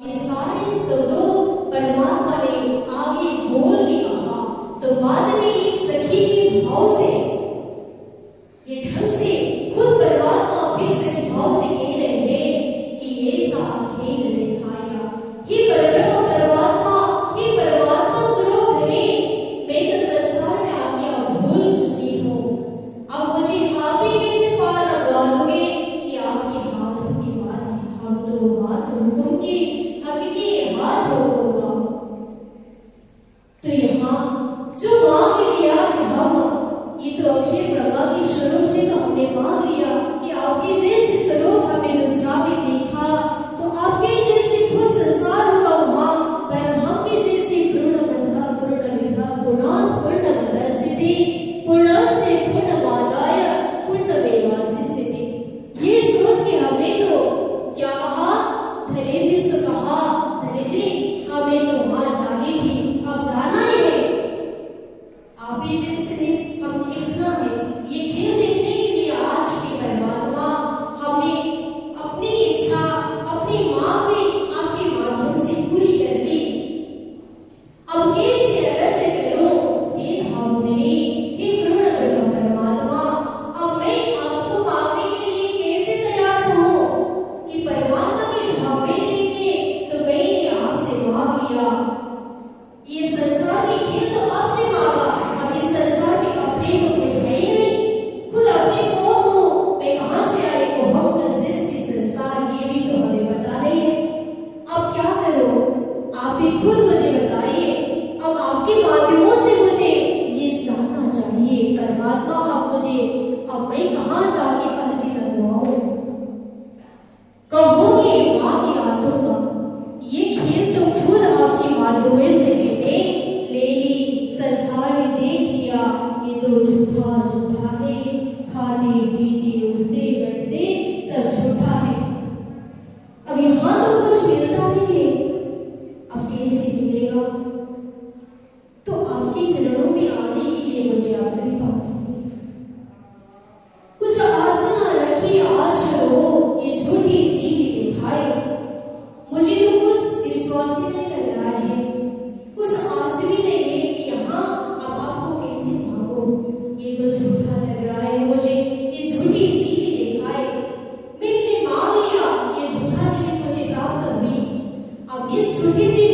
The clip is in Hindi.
ये सारे शब्दों परमात्मा ने आगे बोल के कहा, तो बाद में एक सखी के भाव से ये ढंग से खुद परमात्मा फिर सखी भाव से कह रहे हैं कि ऐसा खेल दिखाया। हे परब्रह्म परमात्मा, हे परमात्मा स्वरूप धने, मैं तो संसार में आके अब भूल चुकी हूँ। अब मुझे आप ही कैसे पार लगवा दोगे? ये आपके हाथों की बात है। हम तो हाथ हुक्म के हक के हाथ होगा। तो यहाँ जो मांग लिया कि हम ये तो अक्षय प्रभा के स्वरूप से तो हमने मांग लिया कि आपके जैसे स्वरूप हमने दूसरा भी देखा, तो आपके जैसे खुद संसार होगा वहां, पर हमके जैसे पूर्ण बंधा पूर्ण विधा गुणान पूर्ण गणसिद्धि पूर्ण से पूर्णवादाय पूर्णमेवास्य सिद्धि। ये सोच के हमने तो क्या कहा? धने जी से कहा, धने जी हमें तो वहां जानी थी, अब जाना ही है। आप ही जैसे हम इतना है ये खेल देखने के लिए आ चुके परमात्मा। हमने अपनी इच्छा अपनी मांग में आपके माध्यम से पूरी कर ली। अब कैसे अरज करूं हे धाम धने, हे करुणा करो परमात्मा। अब मैं आपको मांगने के लिए कैसे तैयार हूं कि परमात्मा के धाम में रहेंगे तो मैंने आपसे मांग लिया। ये संसार के खेल तो आपसे मांगा, अब इस संसार में अपने तो कोई है ही नहीं, खुद अपने कौन हो, मैं कहां से आई को हम का सृष्टि संसार, ये भी तो हमें पता नहीं है। अब क्या करूं? आप ही खुद मुझे बताइए। अब आपके माध्यमों से मुझे ये जानना चाहिए परमात्मा। अब मुझे अब मैं कहां जाके अर्जी लगवाऊं? कहोगे मांगे हाथों का ये खेल तो खुद आपके माध्यमों से मैंने ले ली। संसार में देख लिया ये तो झूठा झूठा है, खाने पीते उठते बैठते सब झूठा है। अब यहाँ तो कुछ मिलता नहीं है, अब कैसे मिलेगा? तो आपके चरणों में आने के लिए मुझे आखिरी बात कुछ आसना रखी आश हो, ये झूठी जीवी दिखाए। मुझे तो कुछ विश्वास ही नहीं लग रहा है, कुछ आस भी नहीं है कि यहाँ अब आपको कैसे मांगो। ये तो झूठा लग रहा है मुझे, ये झूठी जीवी दिखाए। मैंने मांग लिया, ये झूठा जीवी मुझे प्राप्त हुई। अब इस झूठी जीवी